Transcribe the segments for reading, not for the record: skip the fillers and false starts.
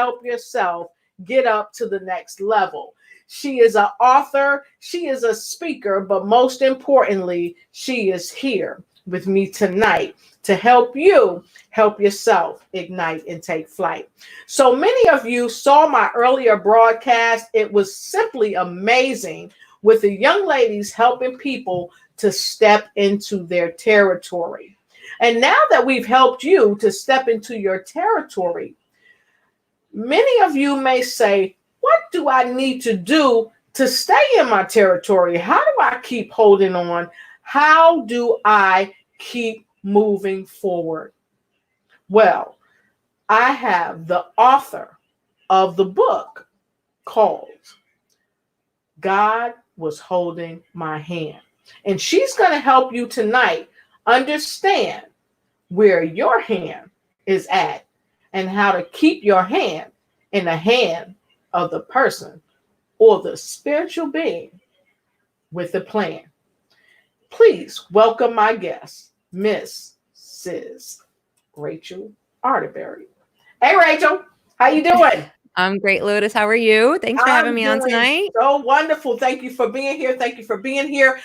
help yourself get up to the next level. She is an author, she is a speaker, but most importantly, she is here with me tonight to help you help yourself ignite and take flight. So many of you saw my earlier broadcast. It was simply amazing with the young ladies helping people to step into their territory. And now that we've helped you to step into your territory, many of you may say, what do I need to do to stay in my territory? How do I keep holding on? How do I keep moving forward? Well, I have the author of the book called God Was Holding My Hand. And she's going to help you tonight understand where your hand is at and how to keep your hand in the hand of the person or the spiritual being with a plan. Please welcome my guest, Mrs. Rachel Arterberry. Hey, Rachel, how you doing? I'm great, Lotus. How are you? Thanks for having me on tonight. So wonderful. Thank you for being here. Thank you for being here.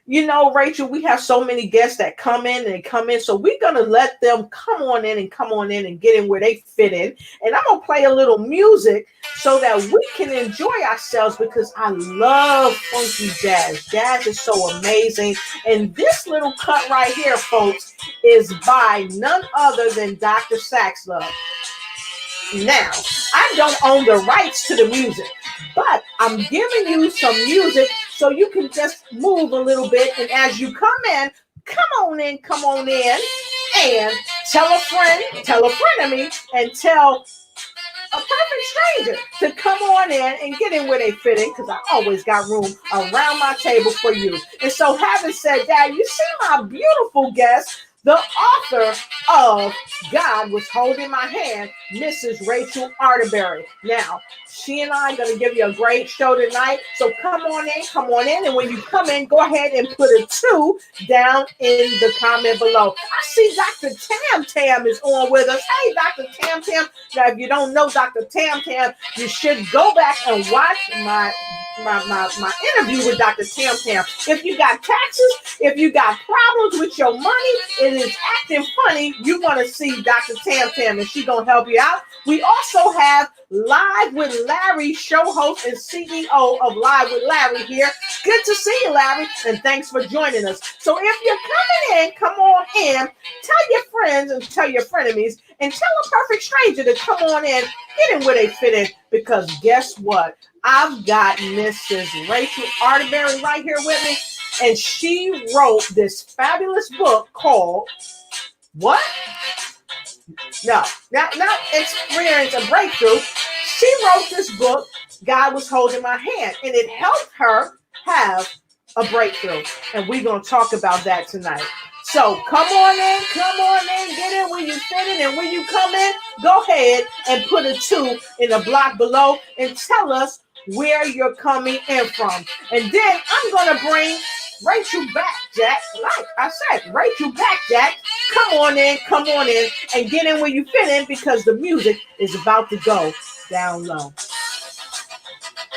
You know, Rachel, we have so many guests that come in. So we're going to let them come on in and get in where they fit in. And I'm going to play a little music so that we can enjoy ourselves because I love funky jazz. Jazz is so amazing. And this little cut right here, folks, is by none other than Dr. Saxlove. Now, I don't own the rights to the music, but I'm giving you some music so you can just move a little bit. And as you come on in, and tell a friend of me, and tell a perfect stranger to come on in and get in where they fit in, because I always got room around my table for you. And so having said that, you see my beautiful guest, the author of God Was Holding My Hand, Mrs. Rachel Arterberry. Now, she and I are going to give you a great show tonight. So come on in. And when you come in, go ahead and put a 2 down in the comment below. I see Dr. Tam Tam is on with us. Hey, Dr. Tam Tam. Now, if you don't know Dr. Tam Tam, you should go back and watch my interview with Dr. Tam Tam. If you got taxes, if you got problems with your money, it is acting funny, you want to see Dr. Tam Tam, and she's going to help you out. We also have Live with Larry, show host and CEO of Live with Larry here. Good to see you, Larry, and thanks for joining us. So if you're coming in, come on in, tell your friends and tell your frenemies, and tell a perfect stranger to come on in, get in where they fit in, because guess what? I've got Mrs. Rachel Arterberry right here with me, and she wrote this fabulous book called what? Not Experience a Breakthrough. She wrote this book, God Was Holding My Hand, and it helped her have a breakthrough. And we're going to talk about that tonight. So come on in, get in where you fit in, and when you come in, go ahead and put a 2 in the block below and tell us where you're coming in from. And then I'm going to bring Rachel back, Jack. Like I said, Rachel back, Jack. Come on in, and get in where you fit in, because the music is about to go down low.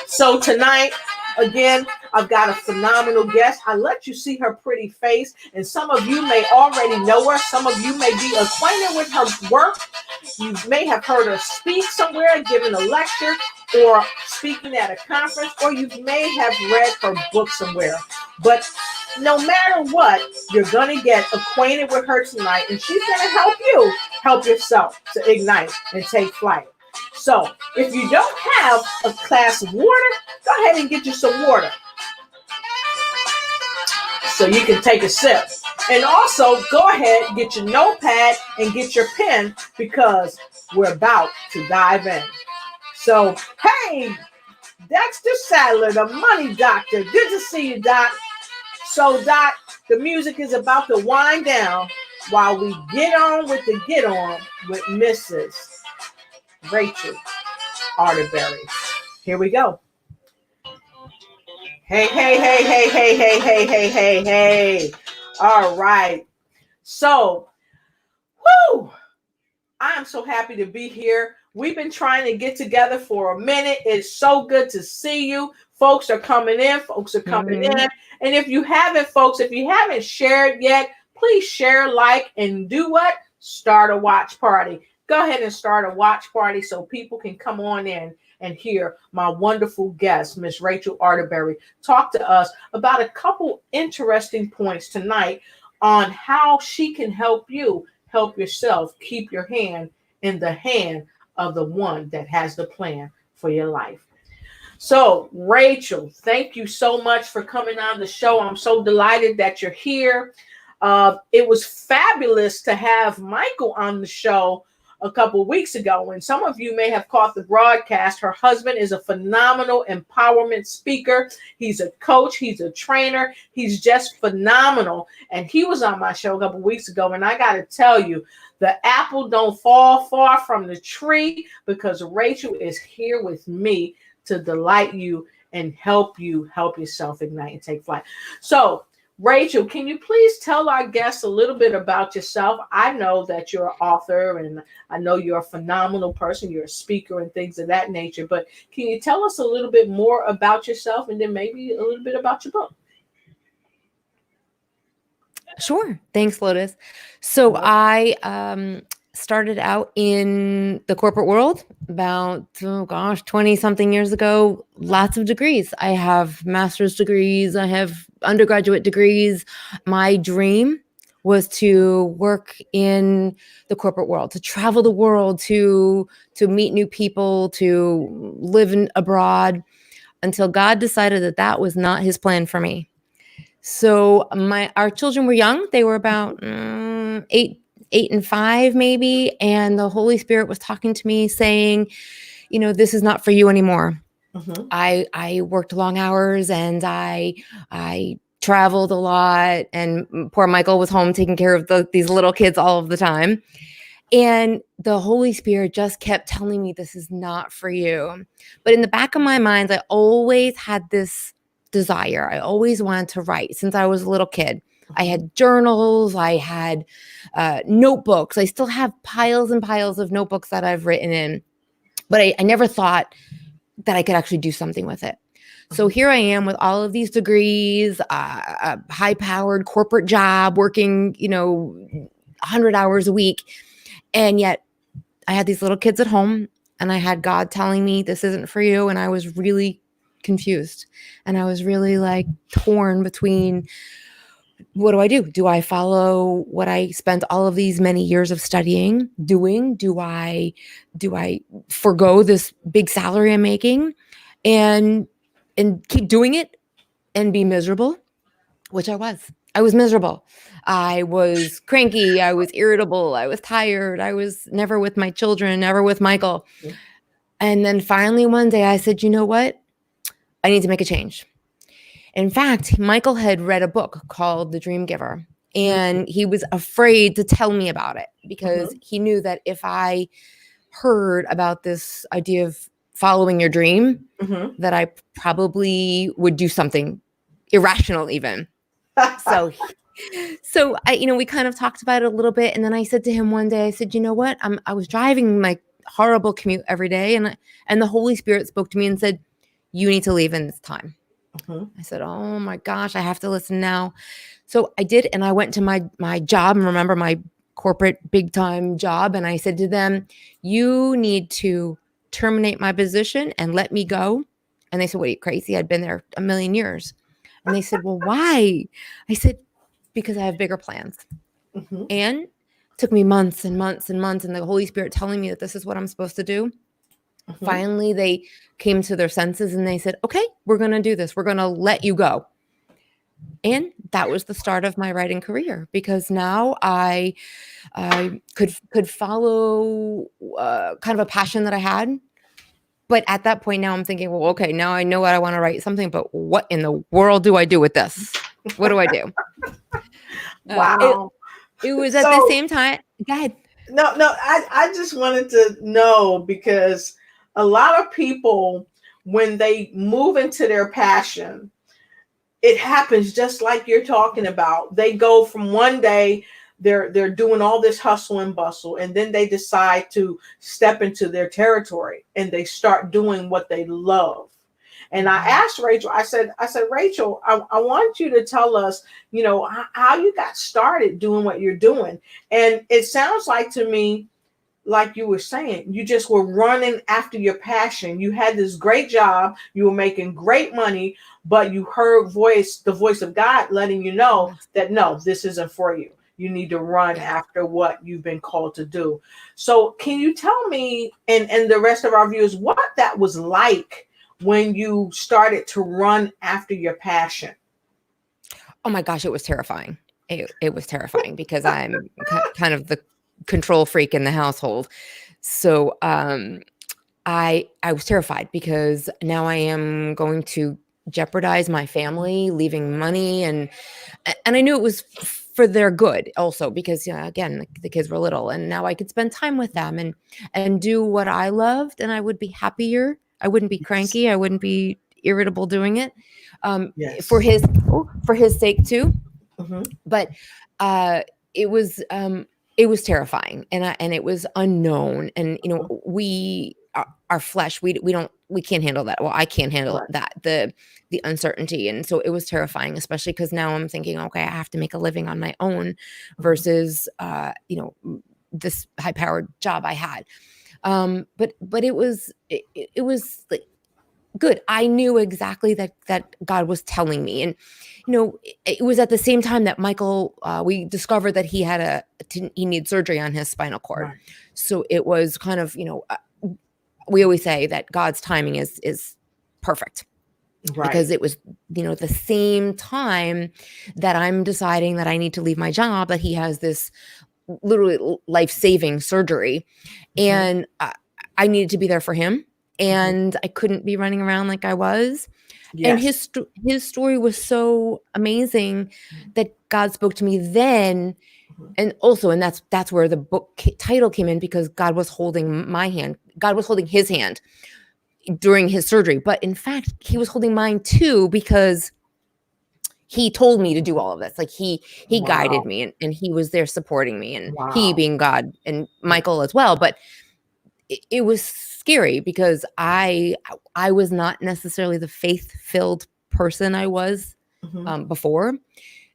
So tonight, again, I've got a phenomenal guest. I let you see her pretty face, and some of you may already know her. Some of you may be acquainted with her work. You may have heard her speak somewhere, giving a lecture, or speaking at a conference, or you may have read her book somewhere. But no matter what, you're going to get acquainted with her tonight, and she's going to help you help yourself to ignite and take flight. So if you don't have a glass of water, go ahead and get you some water so you can take a sip. And also go ahead, get your notepad and get your pen, because we're about to dive in. So, hey, Dexter Sadler, the money doctor. Good to see you, Doc. So, Doc, the music is about to wind down while we get on with Mrs. Rachel Arterberry. Here we go. Hey. All right. So, I am so happy to be here We've been trying to get together for a minute. It's so good to see you. Folks are coming in. Folks are coming in. And if you haven't, folks, if you haven't shared yet, please share, like, and do what? Start a watch party. Go ahead and start a watch party so people can come on in and hear my wonderful guest, Miss Rachel Arterberry, talk to us about a couple interesting points tonight on how she can help you help yourself keep your hand in the hand of the one that has the plan for your life. So, Rachel, thank you so much for coming on the show. I'm so delighted that you're here. It was fabulous to have Michael on the show a couple of weeks ago, and some of you may have caught the broadcast. Her husband is a phenomenal empowerment speaker. He's a coach. He's a trainer. He's just phenomenal. And he was on my show a couple of weeks ago, and I got to tell you, the apple don't fall far from the tree, because Rachel is here with me to delight you and help yourself ignite and take flight. So, Rachel, can you please tell our guests a little bit about yourself? I know that you're an author, and I know you're a phenomenal person. You're a speaker and things of that nature. But can you tell us a little bit more about yourself, and then maybe a little bit about your book? Sure. Thanks, Lotus. So I started out in the corporate world about, 20 something years ago. Lots of degrees. I have master's degrees. I have undergraduate degrees. My dream was to work in the corporate world, to travel the world, to meet new people, to live abroad, until God decided that was not his plan for me. So our children were young. They were about 8 and 5 maybe. And the Holy Spirit was talking to me saying, this is not for you anymore. Mm-hmm. I worked long hours, and I traveled a lot, and poor Michael was home taking care of these little kids all of the time. And the Holy Spirit just kept telling me, this is not for you. But in the back of my mind, I always had this desire. I always wanted to write since I was a little kid. I had journals, I had notebooks. I still have piles and piles of notebooks that I've written in, but I never thought that I could actually do something with it. So here I am with all of these degrees, a high-powered corporate job, working, 100 hours a week. And yet I had these little kids at home, and I had God telling me, this isn't for you. And I was really confused, and I was really torn between, what do I do? Do I follow what I spent all of these many years of studying doing? Do I forgo this big salary I'm making and keep doing it and be miserable? Which I was. I was miserable. I was cranky. I was irritable. I was tired. I was never with my children, never with Michael. And then finally one day I said, you know what? I need to make a change. In fact, Michael had read a book called The Dream Giver, and he was afraid to tell me about it because he knew that if I heard about this idea of following your dream, that I probably would do something irrational even. So I, we kind of talked about it a little bit. And then I said to him one day, I said, you know what? I was driving my horrible commute every day. And the Holy Spirit spoke to me and said, you need to leave in this time. I said, oh my gosh, I have to listen now. So I did. And I went to my job, and remember my corporate big time job. And I said to them, you need to terminate my position and let me go. And they said, what, are you crazy? I'd been there a million years. And they said, well, why? I said, because I have bigger plans. And it took me months and months and months, and the Holy Spirit telling me that this is what I'm supposed to do. Finally, they came to their senses, and they said, okay, we're going to do this. We're going to let you go. And that was the start of my writing career, because now I could follow kind of a passion that I had. But at that point now I'm thinking, well, okay, now I know what I want to write something, but what in the world do I do with this? What do I do? Wow. It was at the same time. Go ahead. No, I just wanted to know, because a lot of people, when they move into their passion, it happens just like you're talking about. They go from one day they're doing all this hustle and bustle, and then they decide to step into their territory and they start doing what they love. And I asked Rachel, I said, Rachel, I want you to tell us, how you got started doing what you're doing. And it sounds like to me, like you were saying, you just were running after your passion. You had this great job, you were making great money, but you heard the voice of God letting you know that no, this isn't for you. You need to run after what you've been called to do. So can you tell me and the rest of our viewers what that was like when you started to run after your passion? Oh my gosh, it was terrifying. It was terrifying because I'm kind of the control freak in the household. So I was terrified because now I am going to jeopardize my family, leaving money, and I knew it was for their good also because again the kids were little, and now I could spend time with them and do what I loved, and I would be happier. I wouldn't be cranky. I wouldn't be irritable doing it for his sake too. Mm-hmm. But it was terrifying, and it was unknown, and we our flesh we can't handle that. Well, I can't handle that, the uncertainty, and so it was terrifying, especially because now I'm thinking, okay, I have to make a living on my own versus this high powered job I had. But it was like good. I knew exactly that God was telling me, and it was at the same time that Michael, we discovered that he needed surgery on his spinal cord. Right. So it was kind of we always say that God's timing is perfect. Right. Because it was the same time that I'm deciding that I need to leave my job, that he has this literally life-saving surgery, and I needed to be there for him. And I couldn't be running around like I was. Yes. And his story was so amazing that God spoke to me then. And also, and that's where the book title came in, because God was holding my hand. God was holding his hand during his surgery. But in fact, he was holding mine too, because he told me to do all of this. Like he guided me, and he was there supporting me, and he being God, and Michael as well. But it was scary because I was not necessarily the faith-filled person I was before.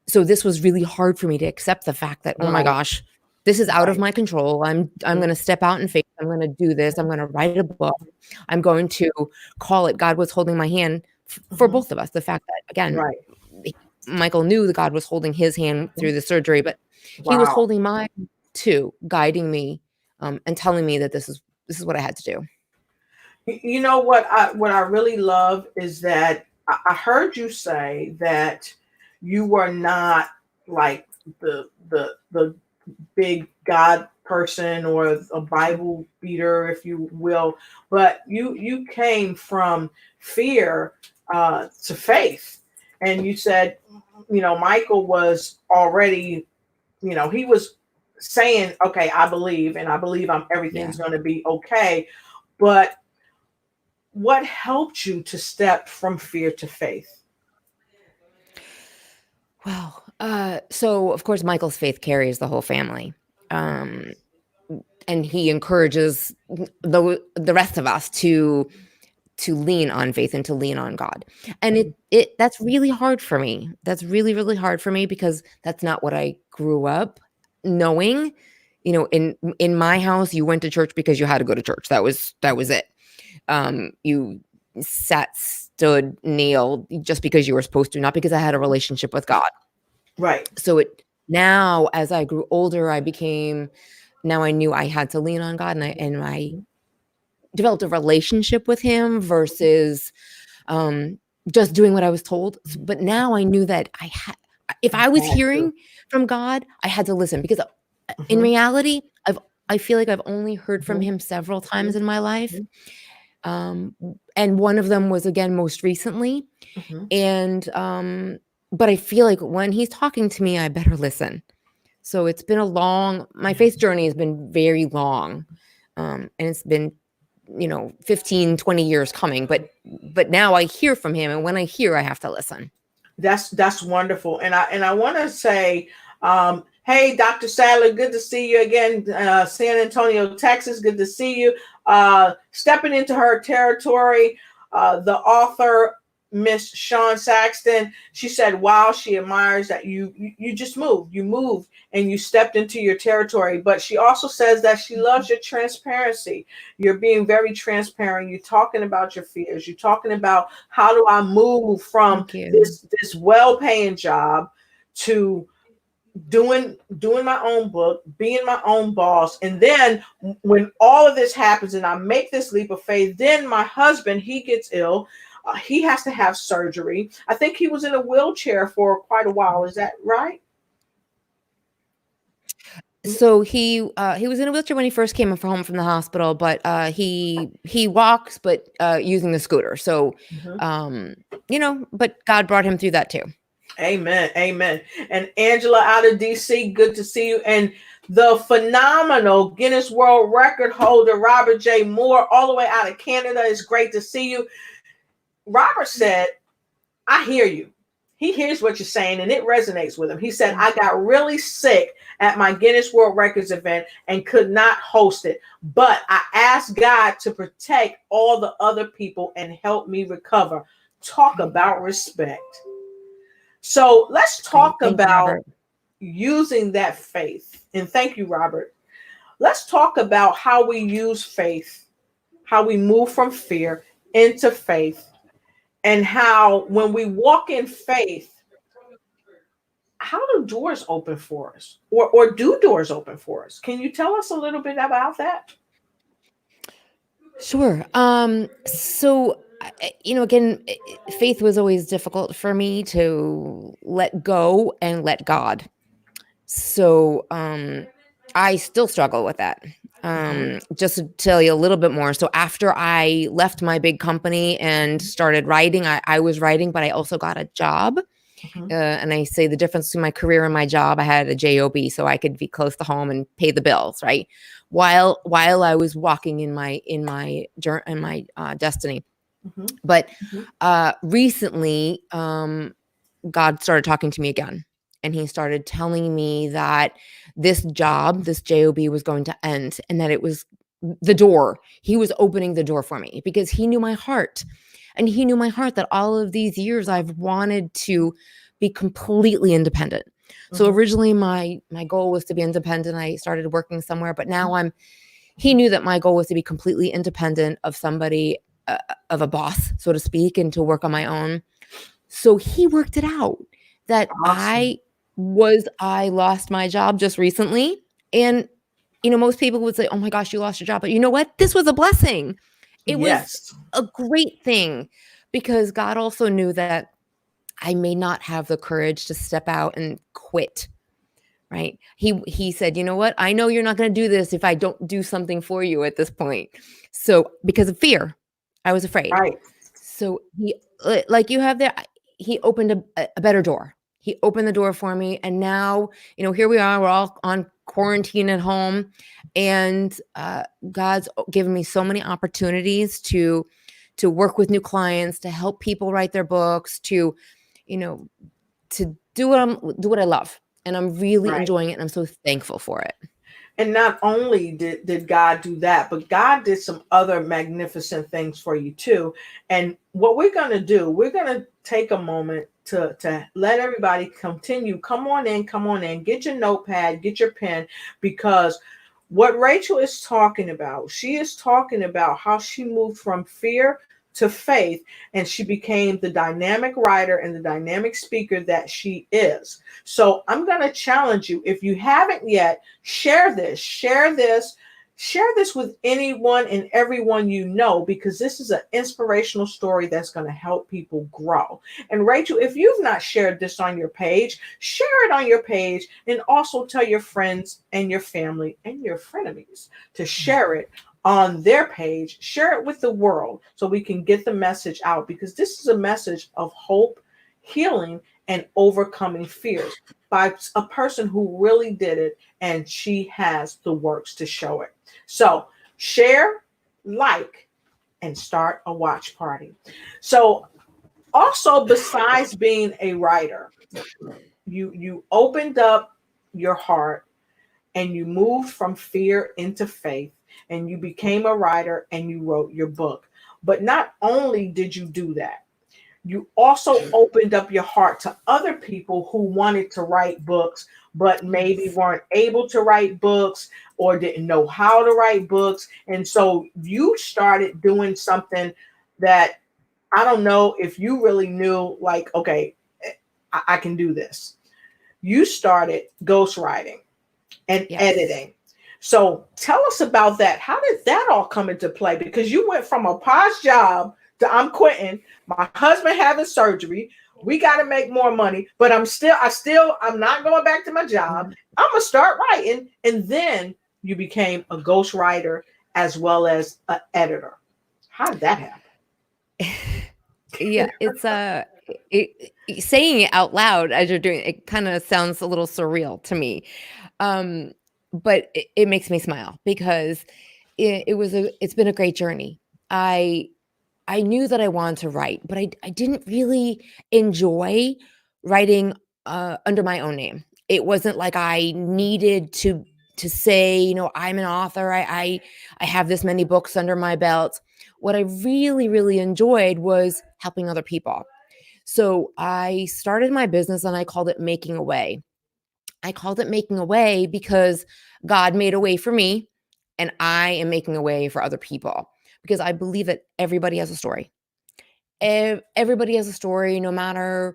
So this was really hard for me to accept the fact that, oh my gosh, this is out of my control. I'm going to step out in faith. I'm going to do this. I'm going to write a book. I'm going to call it God was holding my hand for both of us. The fact that, again, Michael knew that God was holding his hand through the surgery, but he was holding mine too, guiding me and telling me that this is what I had to do. You know what I really love is that I heard you say that you were not like the big God person or a Bible beater, if you will, but you came from fear to faith. And you said, Michael was already, he was saying, okay, I believe everything's going to be okay. But what helped you to step from fear to faith? Well, so of course, Michael's faith carries the whole family. And he encourages the rest of us to lean on faith and to lean on God. And that's really hard for me. That's really, really hard for me, because that's not what I grew up knowing. In my house, you went to church because you had to go to church. That was it. You sat, stood, kneeled just because you were supposed to, not because I had a relationship with God. Right. So now, as I grew older, I knew I had to lean on God, and I developed a relationship with him versus just doing what I was told. But now I knew that if I was hearing from God, I had to listen, because in reality, I feel like I've only heard from him several times in my life. And one of them was, again, most recently. And but I feel like when he's talking to me, I better listen. So it's been my faith journey has been very long. And it's been 15, 20 years coming, but now I hear from him, and when I hear, I have to listen. That's wonderful. And I want to say, Hey, Dr. Sadler, good to see you again. San Antonio, Texas, good to see you. Stepping into her territory, the author, Miss Sean Saxton, she said, wow, she admires that you just moved. You moved and you stepped into your territory. But she also says that she loves your transparency. You're being very transparent. You're talking about your fears. You're talking about how do I move from Thank you. this well-paying job to doing my own book, being my own boss. And then when all of this happens and I make this leap of faith, then my husband, he gets ill. He has to have surgery. I think he was in a wheelchair for quite a while. Is that right? So he was in a wheelchair when he first came home from the hospital, but he walks, but using the scooter. So, Mhm. um, but God brought him through that too. Amen. Amen. And Angela out of DC, good to see you. And the phenomenal Guinness World Record holder, Robert J. Moore, all the way out of Canada. It's great to see you. Robert said, I hear you. He hears what you're saying and it resonates with him. He said, I got really sick at my Guinness World Records event and could not host it, but I asked God to protect all the other people and help me recover. Talk about respect. So let's Great. talk Thank you, about Robert. using that faith. And thank you, Robert. Let's talk about how we use faith, how we move from fear into faith, and how when we walk in faith, how do doors open for us? Or do doors open for us? Can you tell us a little bit about that? Sure. Again, faith was always difficult for me to let go and let God. So, I still struggle with that. Mhm, Just to tell you a little bit more. So after I left my big company and started writing, I was writing, but I also got a job. mhm, And I say the difference between my career and my job, I had a job, so I could be close to home and pay the bills, right? While I was walking in my destiny. mhm, But mhm. recently, God started talking to me again. And he started telling me that this job, this job, was going to end and that it was the door. He was opening the door for me because he knew my heart. And he knew my heart that all of these years I've wanted to be completely independent. So Mhm, originally my goal was to be independent. I started working somewhere, but now he knew that my goal was to be completely independent of somebody, of a boss, so to speak, and to work on my own. So he worked it out that awesome. I lost my job just recently. And, most people would say, oh my gosh, you lost your job. But you know what? This was a blessing. It was Yes. a great thing because God also knew that I may not have the courage to step out and quit. Right. He said, you know what? I know you're not going to do this if I don't do something for you at this point. So because of fear, I was afraid. Right. So like you have there, he opened a better door. He opened the door for me. And now, here we are, we're all on quarantine at home. And God's given me so many opportunities to work with new clients, to help people write their books, you know, to do what I love. And I'm really Right. enjoying it. And I'm so thankful for it. And not only did God do that, but God did some other magnificent things for you too. And what we're going to do, we're going to take a moment to let everybody continue. Come on in, get your notepad, get your pen, because what Rachel is talking about, she is talking about how she moved from fear to faith and she became the dynamic writer and the dynamic speaker that she is. So I'm going to challenge you, if you haven't yet, share this with anyone and everyone you know, because this is an inspirational story that's going to help people grow. And Rachel, if you've not shared this on your page, share it on your page and also tell your friends and your family and your frenemies to share it on their page. Share it with the world so we can get the message out, because this is a message of hope, healing, and overcoming fears by a person who really did it, and she has the works to show it. So share, like, and start a watch party. So also, besides being a writer, you opened up your heart and you moved from fear into faith and you became a writer and you wrote your book. But not only did you do that, you also opened up your heart to other people who wanted to write books, but maybe Yes. weren't able to write books or didn't know how to write books. And so you started doing something that I don't know if you really knew, like, okay, I can do this. You started ghostwriting and Yes. editing. So tell us about that. How did that all come into play? Because you went from a posh job to I'm quitting, my husband having surgery. We got to make more money, but I'm not going back to my job. Yeah. I'm gonna start writing, and then you became a ghostwriter as well as an editor. How did that Yeah, it's saying it out loud as you're doing it kind of sounds a little surreal to me. Um, but it makes me smile because it's been a great journey. I I knew that I wanted to write, but I didn't really enjoy writing under my own name. It wasn't like I needed to say, I'm an author. I have this many books under my belt. What I really, really enjoyed was helping other people. So I started my business and I called it Making a Way. I called it Making a Way because God made a way for me and I am making a way for other people because I believe that everybody has a story. Everybody has a story, no matter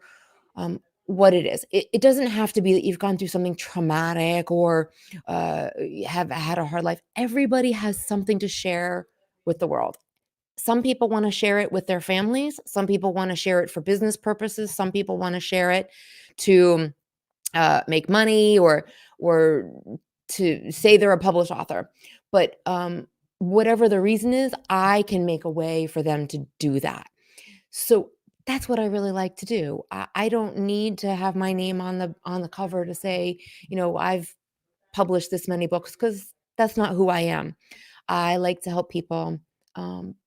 what it is. It doesn't have to be that you've gone through something traumatic or have had a hard life. Everybody has something to share with the world. Some people want to share it with their families. Some people want to share it for business purposes. Some people want to share it to make money or to say they're a published author. But whatever the reason is, I can make a way for them to do that. So that's what I really like to do. I don't need to have my name on the cover to say, I've published this many books because that's not who I am. I like to help people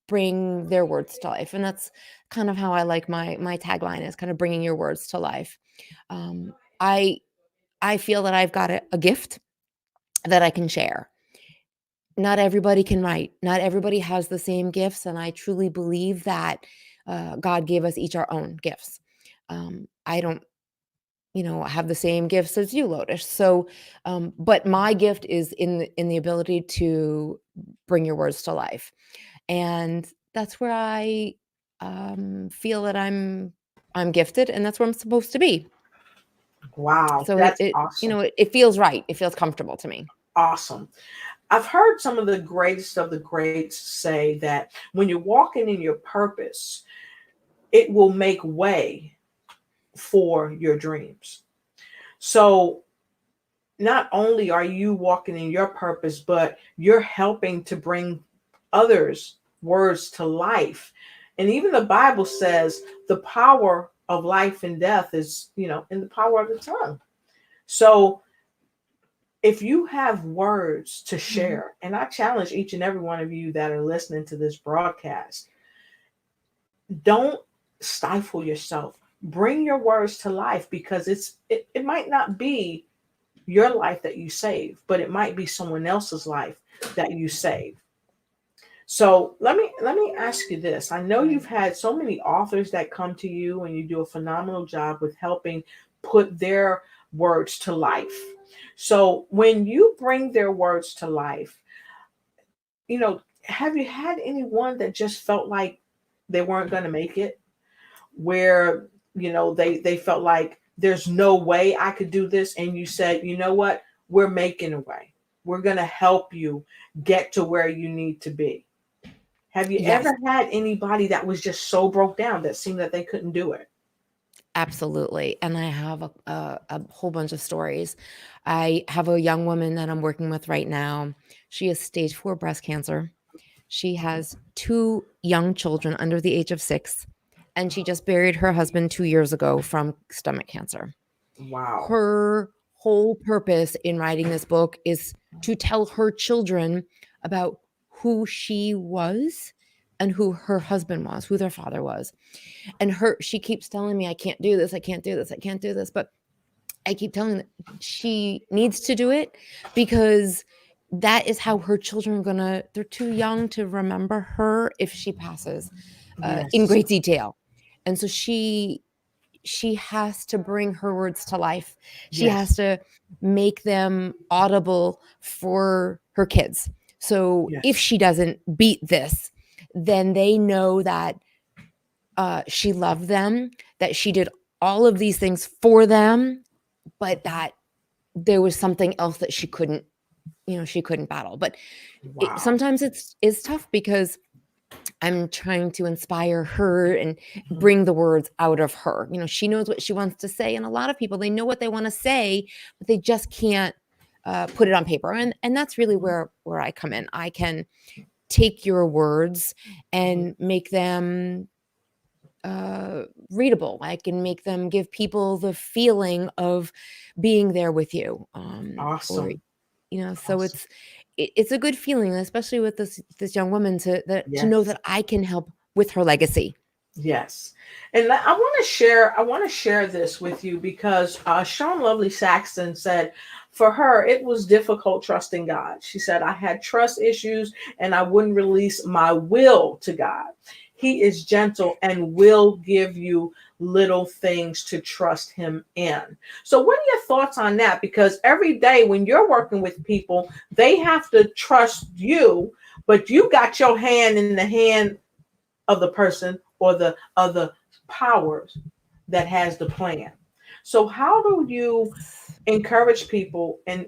bring their words to life, and that's kind of how I like my tagline is kind of bringing your words to life. Um, I I feel that I've got a gift that I can share. Not everybody can write. Not everybody has the same gifts, and I truly believe that God gave us each our own gifts. I don't, have the same gifts as you, Lotus. So, but my gift is in the ability to bring your words to life, and that's where I feel that I'm gifted, and that's where I'm supposed to be. wow, So that's awesome. it feels right. It feels comfortable to me. Awesome. I've heard some of the greatest of the greats say that when you're walking in your purpose, it will make way for your dreams. So not only are you walking in your purpose, but you're helping to bring others' words to life. And even the Bible says the power of life and death is, in the power of the tongue. So if you have words to Mhm. share, and I challenge each and every one of you that are listening to this broadcast, don't stifle yourself. Bring your words to life because it might not be your life that you save, but it might be someone else's life that you save. So let me ask you this. I know you've Right. had so many authors that come to you and you do a phenomenal job with helping put their words to life. So when you bring their words to life, have you had anyone that just felt like they weren't going to make it? Where they felt like there's no way I could do this, and you said, you know what, we're making a way, we're going to help you get to where you need to be. Have you Yes. ever had anybody that was just so broke down that seemed that they couldn't do it? Absolutely, and I have a whole bunch of stories. I have a young woman that I'm working with right now. She has stage 4 breast cancer. She has 2 young children under the age of 6, and she just buried her husband 2 years ago from stomach cancer. Wow. Her whole purpose in writing this book is to tell her children about who she was and who her husband was, who their father was. And she keeps telling me, I can't do this, I can't do this, I can't do this. But I keep telling her she needs to do it because that is how her children are gonna. They're too young to remember her if she passes in Yes. great detail, and so she has to bring her words to life. She has Yes. to make them audible for her kids. So if Yes. she doesn't beat this, then they know that she loved them, that she did all of these things for them, but that there was something else that she couldn't, she couldn't battle. But Wow. sometimes it's tough because I'm trying to inspire her and Mhm. bring the words out of her. She knows what she wants to say, and a lot of people, they know what they want to say, but they just can't put it on paper. And that's really Mhm. where I come in. I can take your words Mhm. and make them readable. I can make them give people the feeling of being there with you. Or Awesome. so Awesome. it's a good feeling, especially with this young woman, to know Yes. that I can help with her legacy. Yes. And I want to share this with you because Sean Lovely Saxton said for her it was difficult trusting God. She said I had trust issues and I wouldn't release my will to God. He is gentle and will give you little things to trust him in. So what are your thoughts on that? Because every day when you're working with people, they have to trust you, but you got your hand in the hand of the person or the other powers that has the plan. So how do you encourage people and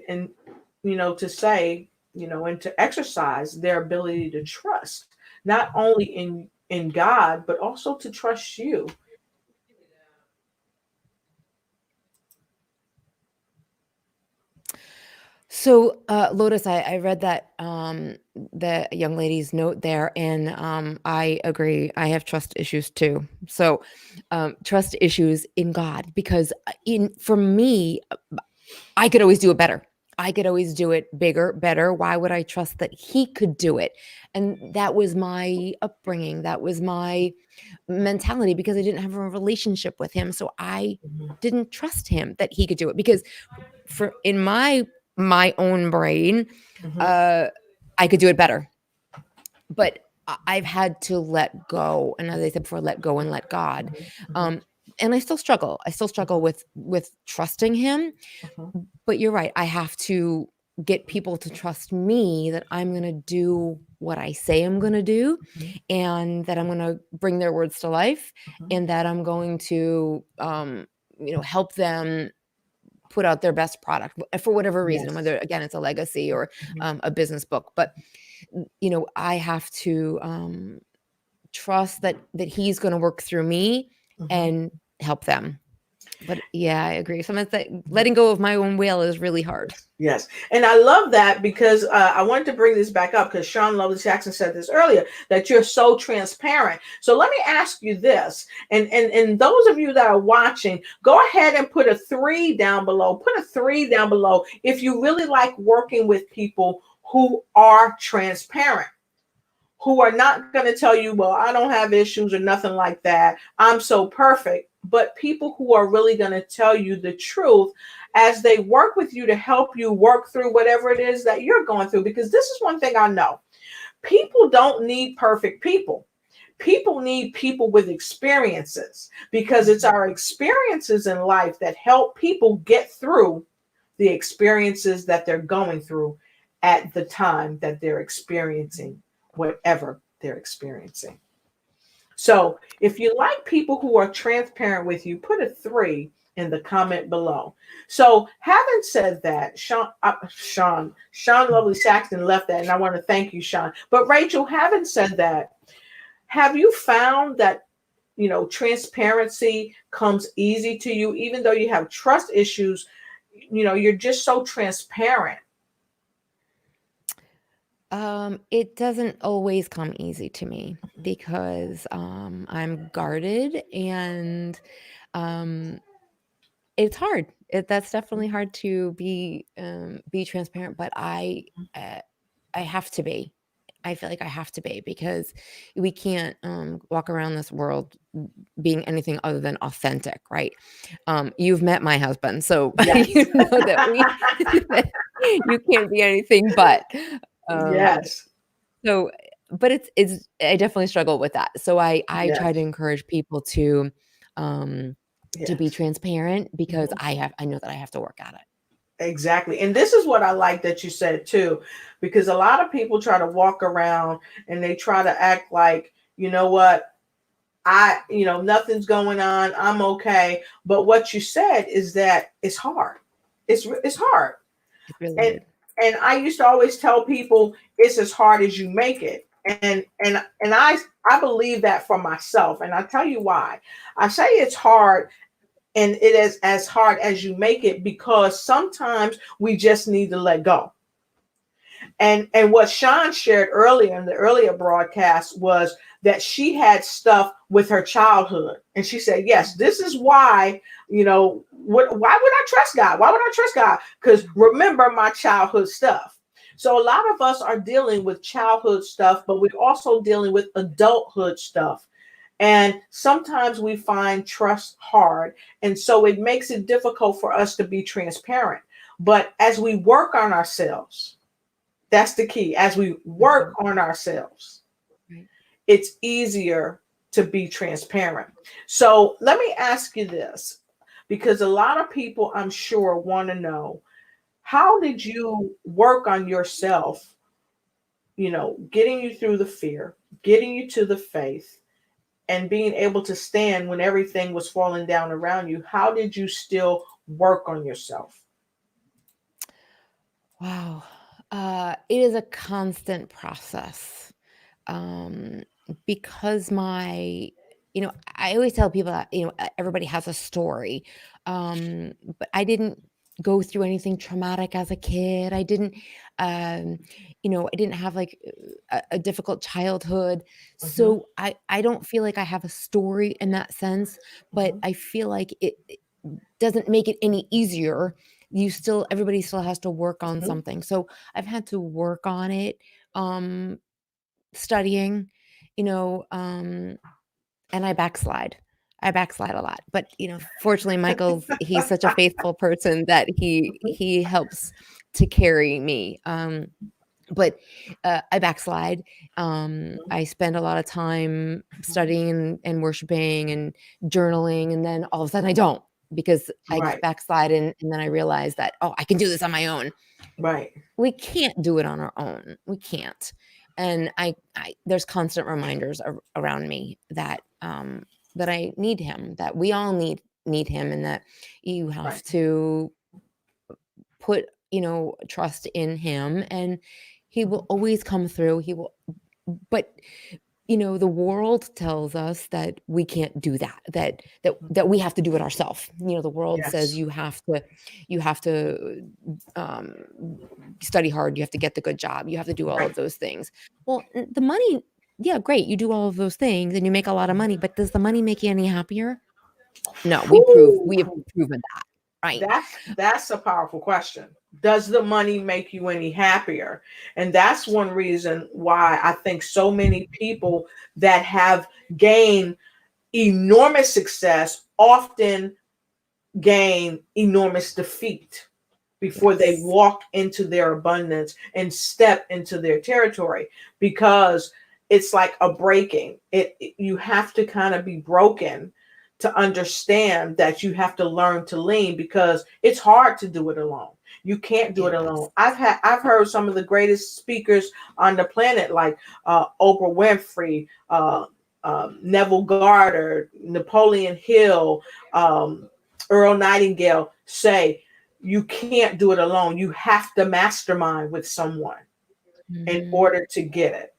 to say, and to exercise their ability to trust not only in God but also to trust you? So, Lotus, I read that the young lady's note there, and I agree. I have trust issues too. So, trust issues in God, because in for me, I could always do it better. I could always do it bigger, better. Why would I trust that he could do it? And that was my upbringing. That was my mentality because I didn't have a relationship with him. So I Mhm. didn't trust him that he could do it because for in my own brain, Mhm. uh, I could do it better. But I've had to let go, and as I said before, let go and let God. Mhm. Mhm. Um, and I still struggle. I still struggle with trusting him, Mhm. but you're right. I have to get people to trust me that I'm going to do what I say I'm going to do, Mhm. and that I'm going to bring their words to life, Mhm. and that I'm going to help them put out their best product for whatever reason, Yes. whether again it's a legacy or Mhm. a business book. But I have to trust that he's going to work through me Mhm. and help them. But yeah, I agree. Sometimes that Mhm. letting go of my own will is really hard. Yes. And I love that because I wanted to bring this back up because Sean Lovely Jackson said this earlier that you're so transparent. So let me ask you this. And those of you that are watching, go ahead and put a 3 down below. Put a 3 down below if you really like working with people who are transparent, who are not going to tell you, well, I don't have issues or nothing like that. I'm so perfect. But people who are really going to tell you the truth as they work with you to help you work through whatever it is that you're going through. Because this is one thing I know, people don't need perfect people. People need people with experiences because it's our experiences in life that help people get through the experiences that they're going through at the time that they're experiencing whatever they're experiencing. So, if you like people who are transparent with you, put a 3 in the comment below. So, having said that, Sean Lovely Saxton left that, and I want to thank you, Sean. But Rachel, having said that, have you found that transparency comes easy to you, even though you have trust issues? You're just so transparent. It doesn't always come easy to me because I'm guarded, and um, it's hard. That's definitely hard to be transparent, but uh, I have to be. I feel like I have to be, because we can't walk around this world being anything other than authentic, right? You've met my husband, so you Yes. know that that you can't be anything but. Um, Yes. so, but it's I definitely struggle with that. So I try to Yes. encourage people um, to be Yes. transparent, because Mhm. I know that I have to work at it. Exactly. And this is what I like that you said too, because a lot of people try to walk around and they try to act like, you know what, nothing's going on. I'm okay. But what you said is that it's hard. It's hard. It's really And hard. and I used to always tell people it's as hard as you make it. And I believe that for myself. And I tell you why. I say it's hard and it is as hard as you make it because sometimes we just need to let go. And what Sean shared earlier in the earlier broadcast was that she had stuff with her childhood. And she said, yes, this is why, why would I trust God? Why would I trust God? Because remember my childhood stuff. So a lot of us are dealing with childhood stuff, but we're also dealing with adulthood stuff. And sometimes we find trust hard. And so it makes it difficult for us to be transparent. But as we work on ourselves, that's the key. As we work Mhm. on ourselves, Right. it's easier to be transparent. So let me ask you this, because a lot of people, I'm sure, want to know, how did you work on yourself, getting you through the fear, getting you to the faith, and being able to stand when everything was falling down around you? How did you still work on yourself? Wow. It is a constant process. Um, because I always tell people that, everybody has a story. But I didn't go through anything traumatic as a kid. Um, I didn't have like a difficult childhood. Mm-hmm. So I don't feel like I have a story in that sense, but Mm-hmm. I feel like it doesn't make it any easier. Everybody still has to work on Mm-hmm. something. So I've had to work on it, um, studying, you know, um, and I backslide. I backslide a lot. But, fortunately, he's such a faithful person that he helps to carry me. But I backslide. I spend a lot of time studying and worshiping and journaling, and then all of a sudden I don't, because I Right. backslide, and then I realize that, oh, I can do this on my own. Right. We can't do it on our own. We can't. And I there's constant reminders around me that I need him, that we all need him, and that you have Right. to put, trust in him, and he will Mm-hmm. always come through. He will, but the world tells us that we can't do that, that we have to do it ourselves. The world says Yes. you have to um, study hard, you have to get the good job, you have to do all Right. of those things. Well, the money, yeah, great, you do all of those things and you make a lot of money, but does the money make you any happier? No, we have Whew. proven that, right? That's a powerful question. Does the money make you any happier? And that's one reason why I think so many people that have gained enormous success often gain enormous defeat before they Yes. walk into their abundance and step into their territory, because it's like a breaking. You have to kind of be broken to understand that you have to learn to lean, because it's hard to do it alone. You can't do it alone. Yes. I've heard some of the greatest speakers on the planet, like Oprah Winfrey, Neville Goddard, Napoleon Hill, Earl Nightingale, say you can't do it alone. You have to mastermind with someone in Mhm. order to get it.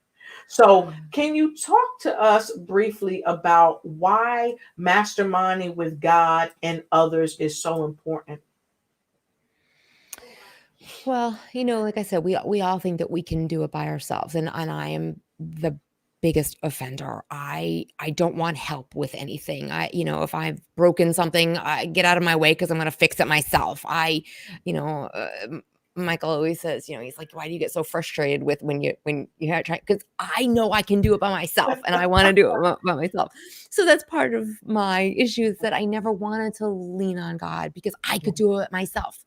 So, Yeah. can you talk to us briefly about why masterminding with God and others is so important? Well, like I said, we all think that we can do it by ourselves, and I am the biggest offender. I don't want help with anything. If I've broken something, I get out of my way because I'm going to fix it myself. You know, uh, Michael always says, he's like, why do you get so frustrated with when you have try? Because I know I can do it by myself, and I want to do it by myself. So that's part of my issue, is that I never wanted to lean on God because I could do it myself.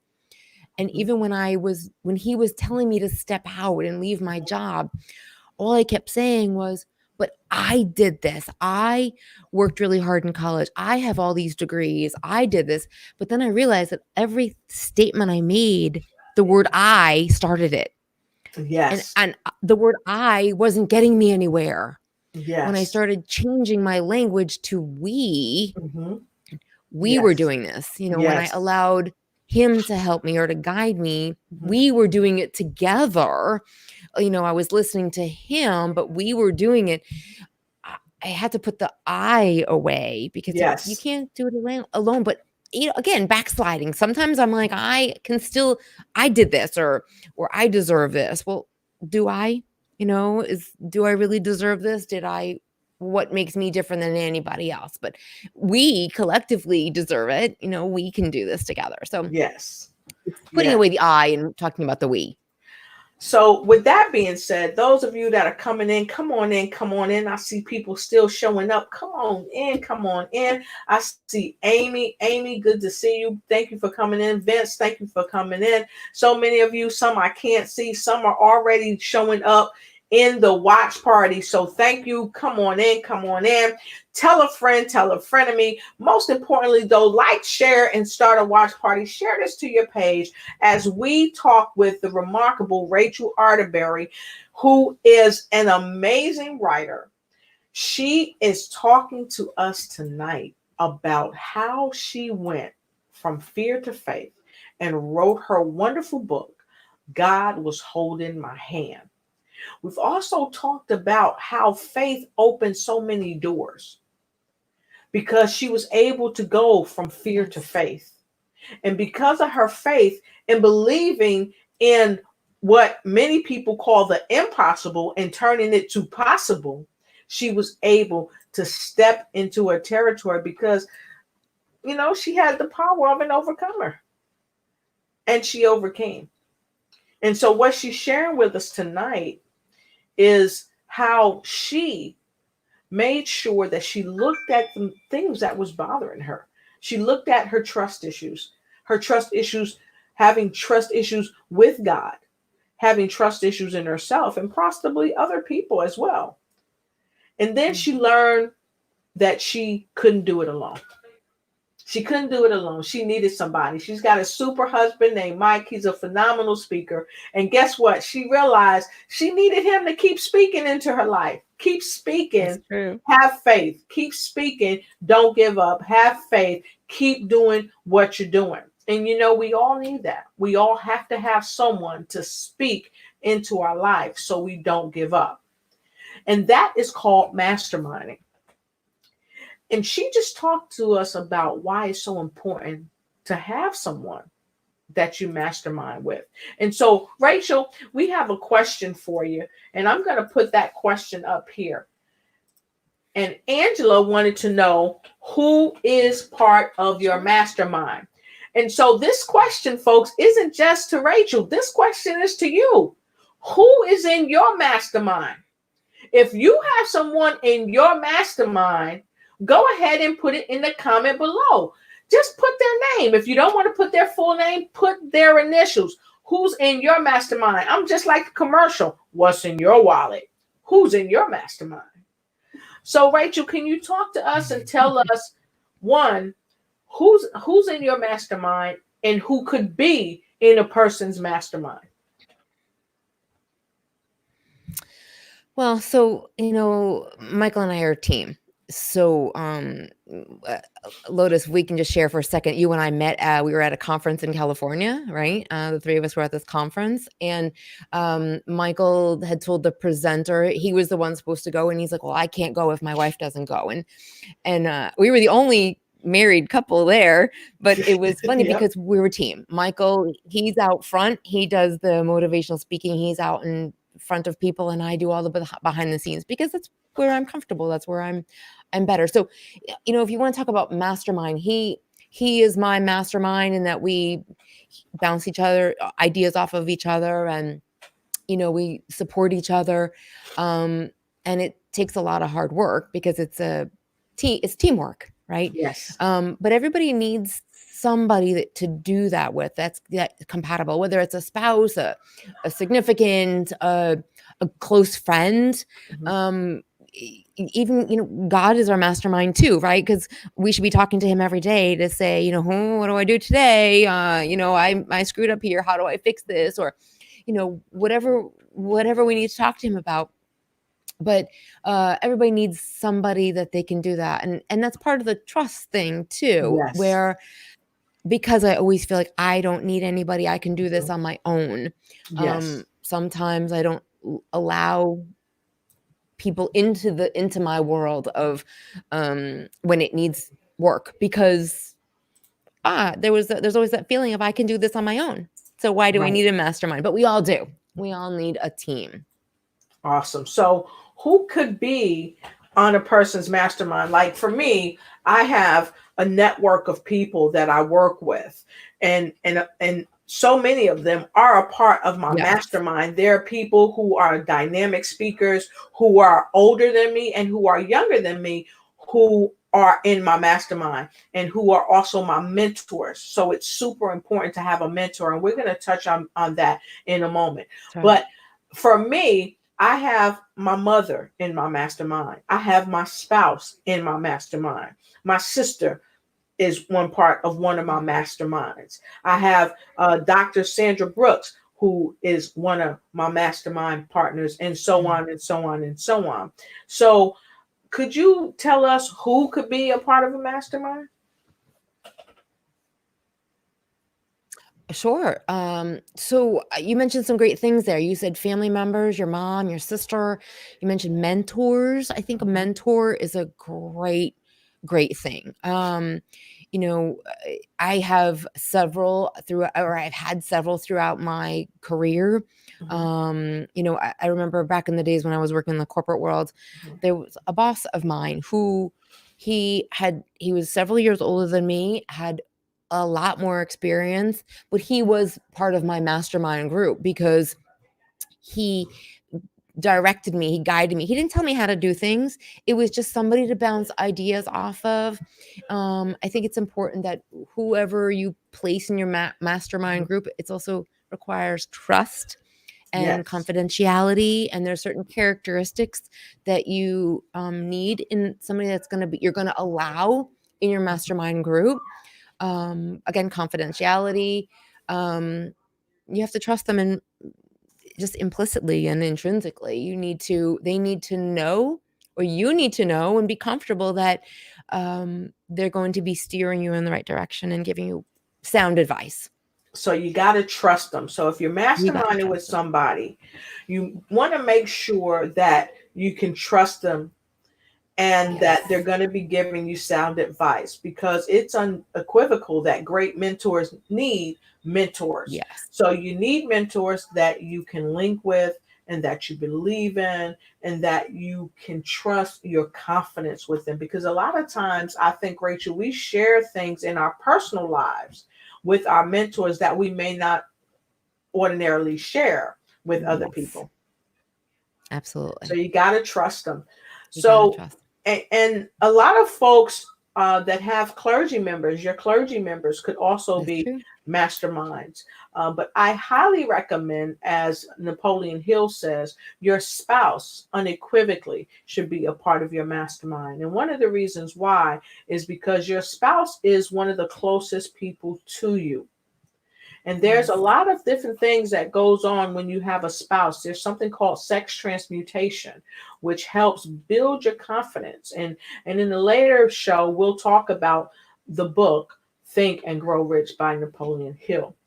And even when he was telling me to step out and leave my job, all I kept saying was, but I did this. I worked really hard in college. I have all these degrees. I did this. But then I realized that every statement I made, the word I started it. Yes. And the word I wasn't getting me anywhere. Yes. When I started changing my language to we, we Yes. were doing this. When I allowed him to help me or to guide me, we were doing it together. I was listening to him, but we were doing it. I had to put the I away because you can't do it alone. But again, backsliding. Sometimes I'm like, I did this or I deserve this. Well, do I? Do I really deserve this? What makes me different than anybody else? But we collectively deserve it. We can do this together. So yes, putting away the I and talking about the we. So with that being said, those of you that are coming in, come on in, come on in. I see people still showing up. Come on in, come on in. I see Amy. Amy, good to see you. Thank you for coming in. Vince, thank you for coming in. So many of you, some I can't see, some are already showing up in the watch party. So thank you. Come on in, come on in. Tell a friend of me. Most importantly, though, like, share, and start a watch party. Share this to your page as we talk with the remarkable Rachel Arterberry, who is an amazing writer. She is talking to us tonight about how she went from fear to faith and wrote her wonderful book, God Was Holding My Hand. We've also talked about how faith opened so many doors because she was able to go from fear to faith. And because of her faith and believing in what many people call the impossible and turning it to possible, she was able to step into her territory because, she had the power of an overcomer. And she overcame. And so what she's sharing with us tonight is how she made sure that she looked at the things that was bothering her. She looked at her trust issues, having trust issues with God, having trust issues in herself and possibly other people as well. And then she learned that she couldn't do it alone. She couldn't do it alone. She needed somebody. She's got a super husband named Mike. He's a phenomenal speaker. And guess what? She realized she needed him to keep speaking into her life. Keep speaking. Have faith. Keep speaking. Don't give up. Have faith. Keep doing what you're doing. And we all need that. We all have to have someone to speak into our life so we don't give up. And that is called masterminding. And she just talked to us about why it's so important to have someone that you mastermind with. And so, Rachel, we have a question for you, and I'm going to put that question up here. And Angela wanted to know who is part of your mastermind. And so this question, folks, isn't just to Rachel. This question is to you. Who is in your mastermind? If you have someone in your mastermind, go ahead and put it in the comment below. Just put their name. If you don't want to put their full name, put their initials. Who's in your mastermind? I'm just like a commercial. What's in your wallet? Who's in your mastermind? So, Rachel, can you talk to us and tell us, one, who's in your mastermind and who could be in a person's mastermind? Well, so, Michael and I are a team. So, Lotus, we can just share for a second. You and I met, we were at a conference in California, right? The three of us were at this conference, and Michael had told the presenter he was the one supposed to go, and he's like, well, I can't go if my wife doesn't go. And we were the only married couple there, but it was funny because we were a team. Michael, he's out front. He does the motivational speaking. He's out in front of people, and I do all the behind the scenes because that's where I'm comfortable. That's where I'm better. So, if you want to talk about mastermind, he he is my mastermind, and that we bounce each other ideas off of each other, and we support each other. And it takes a lot of hard work because it's teamwork, right? Yes. But everybody needs somebody to do that with, that's compatible, whether it's a spouse, a significant, a close friend. Mhm. Even God is our mastermind too, right? Because we should be talking to him every day to say, what do I do today? I screwed up here. How do I fix this? Or whatever we need to talk to him about. But everybody needs somebody that they can do that, and that's part of the trust thing too, Yes. where, because I always feel like I don't need anybody, I can do this Mhm. on my own. Yes. Sometimes I don't allow people into my world of when it needs work, because there's always that feeling of, I can do this on my own, so why do I Right. need a mastermind? But we all do. We all need a team. Awesome. So, who could be on a person's mastermind? Like for me, I have a network of people that I work with, and so many of them are a part of my Yes. mastermind. There are people who are dynamic speakers, who are older than me and who are younger than me, who are in my mastermind and who are also my mentors. So it's super important to have a mentor, and we're going to touch on that in a moment. That's right. But for me, I have my mother in my mastermind. I have my spouse in my mastermind. My sister is one part of one of my masterminds. I have Dr. Sandra Brooks, who is one of my mastermind partners, and so on and so on and so on. So, could you tell us who could be a part of a mastermind? Sure. So you mentioned some great things there. You said family members, your mom, your sister. You mentioned mentors. I think a Mhm. mentor is a great thing. You know, I have several I've had several throughout my career. Mhm. I remember back in the days when I was working in the corporate world, Mhm. there was a boss of mine who he was several years older than me, had a lot more experience, but he was part of my mastermind group because he directed me, he guided me. He didn't tell me how to do things. It was just somebody to bounce ideas off of. I think it's important that whoever you place in your mastermind group, it's also requires trust and Yes. confidentiality, and there's certain characteristics that you need in somebody you're going to allow in your mastermind group. Again, confidentiality. You have to trust them, and just implicitly and intrinsically they need to know, or you need to know and be comfortable that they're going to be steering you in the right direction and giving you sound advice. So you got to trust them. So if you're You got to masterminding with trust them. somebody, you want to make sure that you can trust them and that they're Yes. going to be giving you sound advice, because it's unequivocal that great mentors need mentors. Yes. So you need mentors that you can link with and that you believe in and that you can trust your confidence with them. Because a lot of times, I think, Rachel, we share things in our personal lives with our mentors that we may not ordinarily share with other Yes. people. So Absolutely. you got to trust them. You got to So, trust. and a lot of folks that have clergy members, your clergy members could also That's be true. masterminds. But I highly recommend, as Napoleon Hill says, your spouse unequivocally should be a part of your mastermind. And one of the reasons why is because your spouse is one of the closest people to you. And there's a Yes. lot of different things that goes on when you have a spouse. There's something called sex transmutation, which helps build your confidence. And in the later show, we'll talk about the book Think and Grow Rich by Napoleon Hill.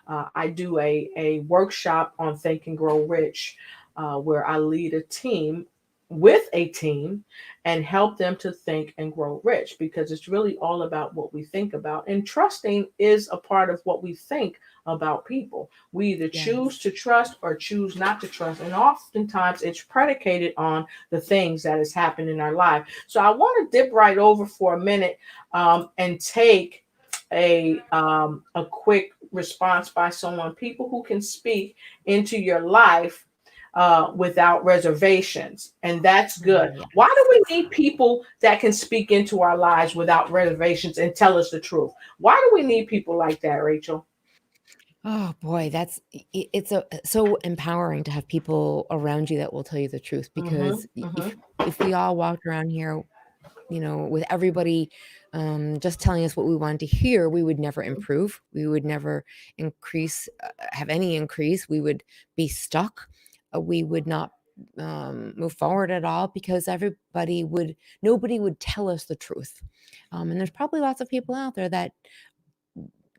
I do a workshop on Think and Grow Rich, where I lead a team with a team and help them to think and grow rich, because it's really all about what we think about. And trusting is a part of what we think about people. We either choose Yes. to trust or choose not to trust. And oftentimes it's predicated on the things that has happened in our life. So I want to dip right over for a minute and take a quick response by someone, people who can speak into your life without reservations, and that's good. Why do Yes. we need people that can speak into our lives without reservations and tell us the truth? Why do we need people like that, Rachel? Oh boy, it's so empowering to have people around you that will tell you the truth, because Mm-hmm, mm-hmm. if we all walked around here, with everybody just telling us what we wanted to hear, we would never improve. We would never have any increase. We would be stuck. We would not move forward at all, because nobody would tell us the truth. And there's probably lots of people out there that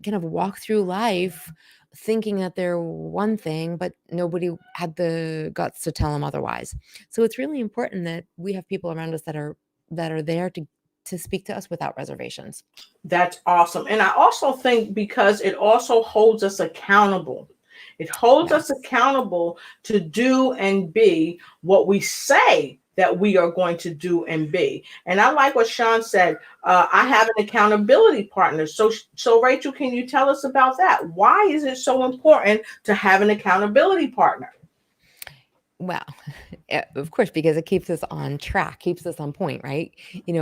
kind of walk through life thinking that they're one thing, but nobody had the guts to tell them otherwise. So it's really important that we have people around us that are there to speak to us without reservations. That's awesome. And I also think because it also holds us accountable. It holds us Yes. accountable to do and be what we say that we are going to do and be. And I like what Sean said. I have an accountability partner. So Rachel, can you tell us about that? Why is it so important to have an accountability partner? Well, of course, because it keeps us on track, keeps us on point, right? We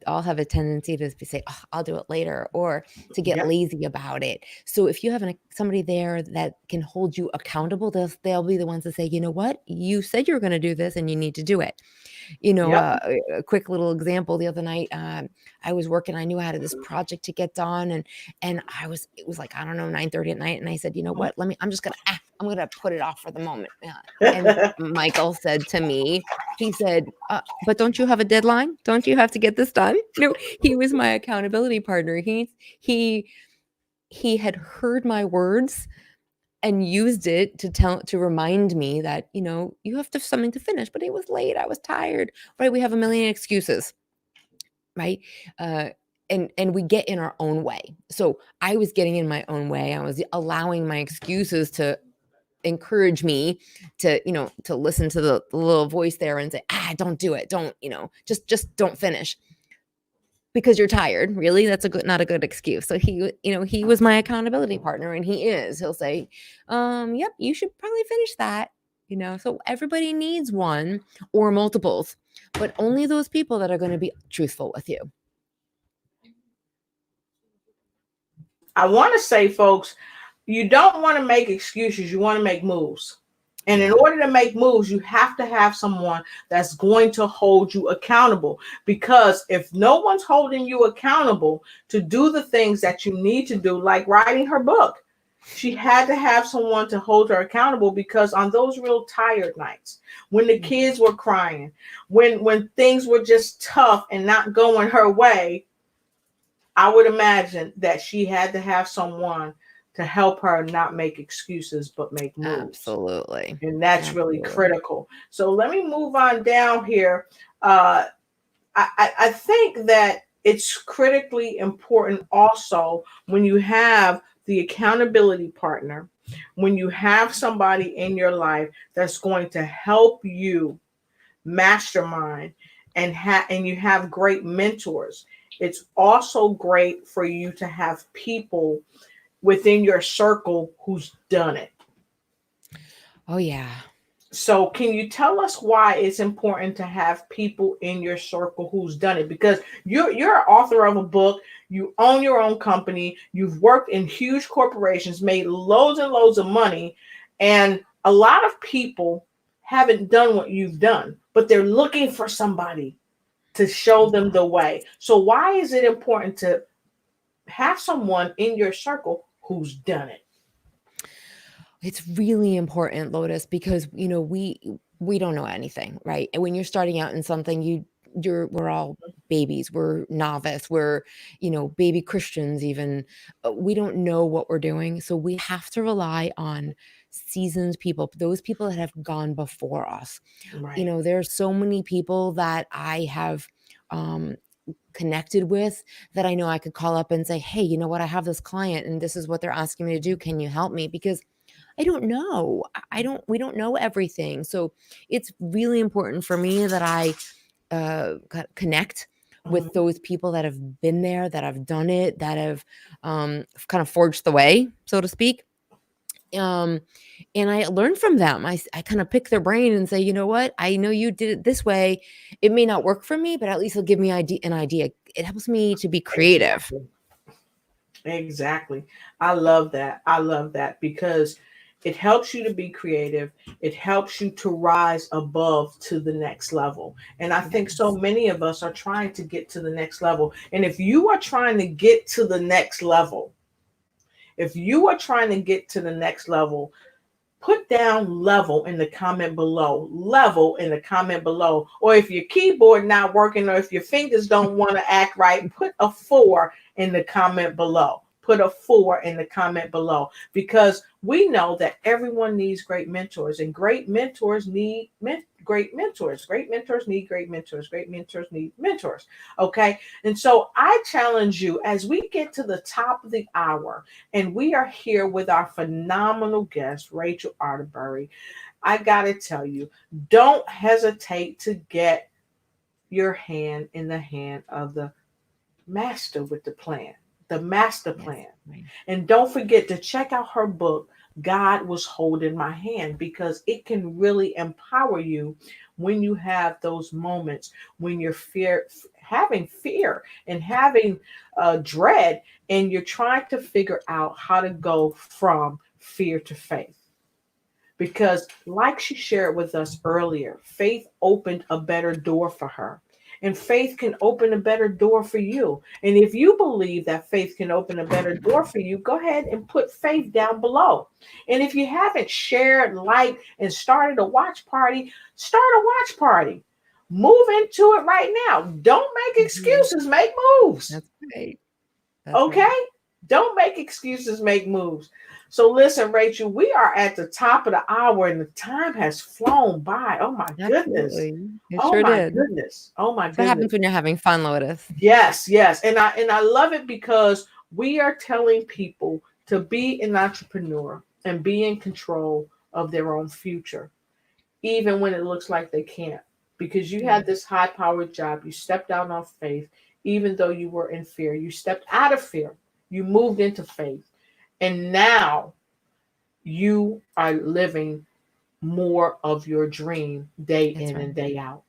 all have a tendency to say, "Oh, I'll do it later," or to get Yep, lazy about it. So if you have somebody there that can hold you accountable, they'll be the ones to say, "You know what? You said you were going to do this, and you need to do it." yep. A quick little example: the other night, I was working. I knew I had this project to get done, and it was like, I don't know, 9:30 at night, and I said, "You know what? I'm gonna put it off for the moment." And Michael said to me, he said, "But don't you have a deadline? Don't you have to get this done?" He was my accountability partner. He had heard my words and used it to remind me that, you have something to finish. But it was late. I was tired. Right? We have a million excuses, right? Uh, and we get in our own way. So I was getting in my own way. I was allowing my excuses to encourage me to listen to the little voice there and say, don't do it, don't, just don't finish because you're tired. Really, that's not a good excuse. So he was my accountability partner, and he'll say, yep, you should probably finish that. So everybody needs one or multiples, but only those people that are going to be truthful with you. I want to say, folks, you don't want to make excuses, you want to make moves. And in Yeah. order to make moves, you have to have someone that's going to hold you accountable. Because if no one's holding you accountable to do the things that you need to do, like writing her book, she had to have someone to hold her accountable, because on those real tired nights, when the kids were crying, when things were just tough and not going her way, I would imagine that she had to have someone to help her not make excuses but make moves. Absolutely. And that's really Absolutely. critical. So let me move on down here. Uh, I think that it's critically important also when you have the accountability partner, when you have somebody in your life that's going to help you mastermind and you have great mentors. It's also great for you to have people within your circle who's done it. Oh yeah. So can you tell us why it's important to have people in your circle who's done it? Because you're an author of a book, you own your own company, you've worked in huge corporations, made loads and loads of money, and a lot of people haven't done what you've done, but they're looking for somebody to show them the way. So why is it important to have someone in your circle who's done it? It's really important, Lotus, because we don't know anything, right? And when you're starting out in something, we're all babies, we're novice, we're baby Christians even. We don't know what we're doing, so we have to rely on seasoned people, those people that have gone before us. Right. There's so many people that I have um connected with, that I know I could call up and say, hey, you know what, I have this client and this is what they're asking me to do, can you help me? Because I don't know. We don't know everything. So it's really important for me that I connect with those people that have been there, that have done it, that have kind of forged the way, so to speak. And I learn from them. I kind of pick their brain and say, you know what? I know you did it this way. It may not work for me, but at least it'll give me an idea. It helps me to be creative. Exactly. Exactly. I love that. I love that because it helps you to be creative. It helps you to rise above to the next level. And I think so Yes. many of us are trying to get to the next level. And if you are trying to get to the next level, if you are trying to get to the next level, put down level in the comment below. Level in the comment below. Or if your keyboard not working or if your fingers don't want to act right, put a 4 in the comment below. Put a 4 in the comment below because we know that everyone needs great mentors and great mentors need great mentors. Great mentors need great mentors. Great mentors need mentors. Okay. And so I challenge you as we get to the top of the hour and we are here with our phenomenal guest, Rachel Arterbury. I got to tell you, don't hesitate to get your hand in the hand of the master with the plan, the master Yes. plan. Right. And don't forget to check out her book, God Was Holding My Hand, because it can really empower you when you have those moments when you're having fear and having dread, and you're trying to figure out how to go from fear to faith. Because, like she shared with us earlier, faith opened a better door for her. And faith can open a better door for you. And if you believe that faith can open a better door for you, go ahead and put faith down below. And if you haven't shared, liked, and started a watch party, start a watch party. Move into it right now. Don't make Mhm. excuses, make moves. That's right. That's Okay? right. Don't make excuses, make moves. So listen, Rachel, we are at the top of the hour and the time has flown by. Oh my goodness. Absolutely. It Oh sure my did. goodness. Oh my That's what goodness. happens when you're having fun, Lotus. Yes, yes. And I love it because we are telling people to be an entrepreneur and be in control of their own future, even when it looks like they can't. Because you Yeah. had this high powered job, you stepped out on faith, even though you were in fear. You stepped out of fear, you moved into faith, and now you are living more of your dream day That's in right. and day out.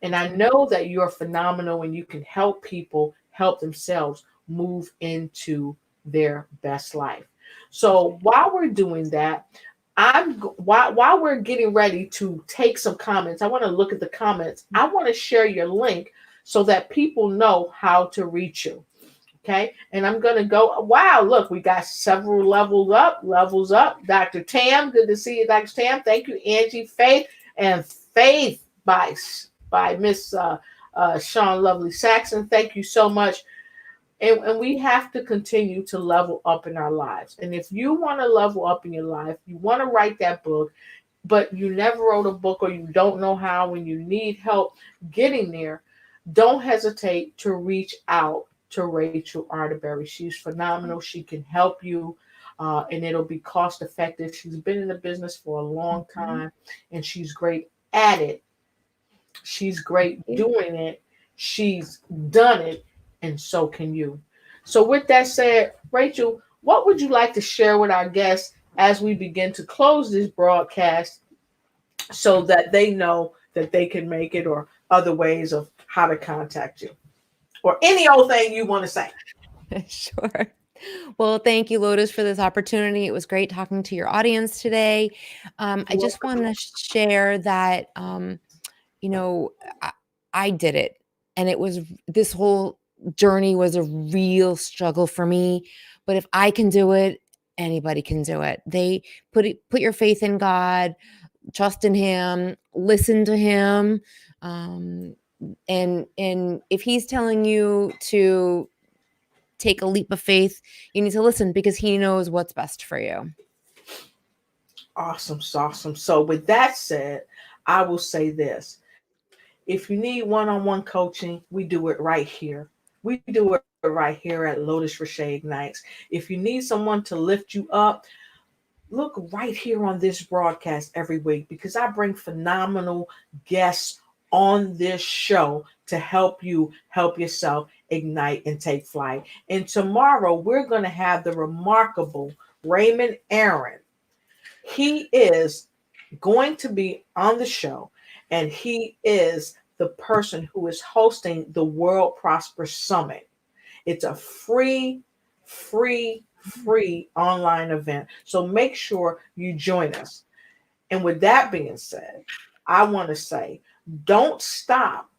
And That's I right. know that you're phenomenal and you can help people help themselves move into their best life. That's So right. while we're doing that, while we're getting ready to take some comments, I want to look at the comments. I want to share your link so that people know how to reach you. Okay. And I'm going to go. Wow. Look, we got several levels up. Dr. Tam, good to see you, Dr. Tam. Thank you, Angie, Faith, and Faith by Miss Sean Lovely Saxon. Thank you so much. And we have to continue to level up in our lives. And if you want to level up in your life, you want to write that book, but you never wrote a book or you don't know how, when you need help getting there, don't hesitate to reach out to Rachel Arterbury. She's phenomenal. She can help you, and it'll be cost effective. She's been in the business for a long Mhm. time, and she's great at it. She's great Yeah. doing it. She's done it, and so can you. So, with that said, Rachel, what would you like to share with our guests as we begin to close this broadcast so that they know that they can make it, or other ways of how to contact you, or any old thing you want to say? Sure. Well, thank you, Lotus, for this opportunity. It was great talking to your audience today. I You're just want welcome. to share that, you know, I, I did it. And this whole journey was a real struggle for me. But if I can do it, anybody can do it. Put your faith in God, trust in Him, listen to Him. Um, and if He's telling you to take a leap of faith, you need to listen because He knows what's best for you. Awesome, awesome. So, with that said, I will say this: if you need one-on-one coaching, we do it right here. We do it right here at Lotus Richey Ignites. If you need someone to lift you up, look right here on this broadcast every week, because I bring phenomenal guests on this show to help you help yourself ignite and take flight. And tomorrow we're going to have the remarkable Raymond Aaron. He is going to be on the show, and he is the person who is hosting the World Prosper Summit. It's a free online event. So make sure you join us. And with that being said, I want to say, don't stop.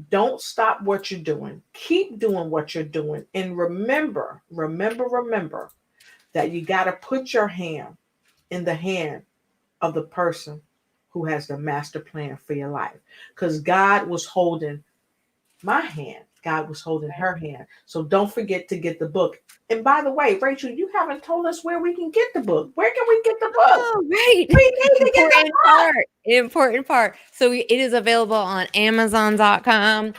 Don't stop what you're doing. Keep doing what you're doing. And remember that you got to put your hand in the hand of the person who has the master plan for your life. Because God was holding my hand. God was holding her hand. So don't forget to get the book. And by the way, Rachel, you haven't told us where we can get the book. Where can we get the book? Oh, right. We need to get the book. Important part. So it is available on Amazon.com.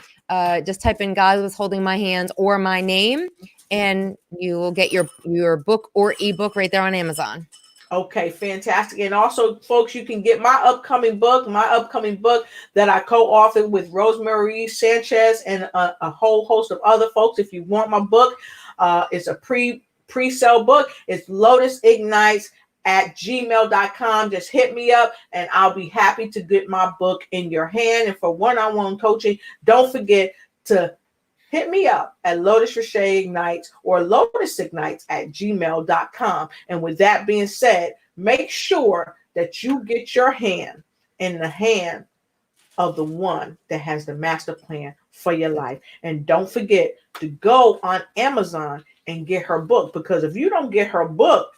Just type in God Was Holding My Hands or my name, and you will get your book or ebook right there on Amazon. Okay, fantastic. And also, folks, you can get my upcoming book that I co-authored with Rosemary Sanchez and a whole host of other folks. If you want my book, it's a pre-sale book. It's lotusignites@gmail.com. Just hit me up and I'll be happy to get my book in your hand. And for one-on-one coaching, don't forget to hit me up at Lotus Rashay Ignites or lotusignites@gmail.com. And with that being said, make sure that you get your hand in the hand of the one that has the master plan for your life. And don't forget to go on Amazon and get her book, because if you don't get her book,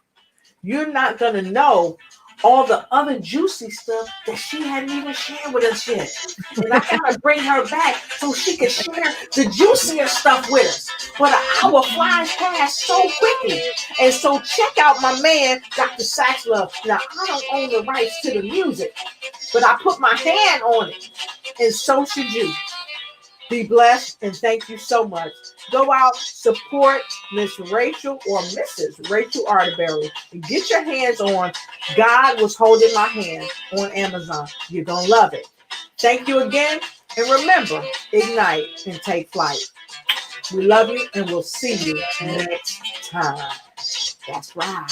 you're not going to know all the other juicy stuff that she hadn't even shared with us yet. And I got to bring her back so she can share the juicier stuff with us. But an hour flies past so quickly. And so check out my man, Dr. Saxlove. Now, I don't own the rights to the music, but I put my hand on it. And so should you. Be blessed, and thank you so much. Go out, support Miss Rachel or Mrs. Rachel Arterberry, and get your hands on God Was Holding My Hand on Amazon. You're going to love it. Thank you again, and remember, ignite and take flight. We love you, and we'll see you next time. That's right.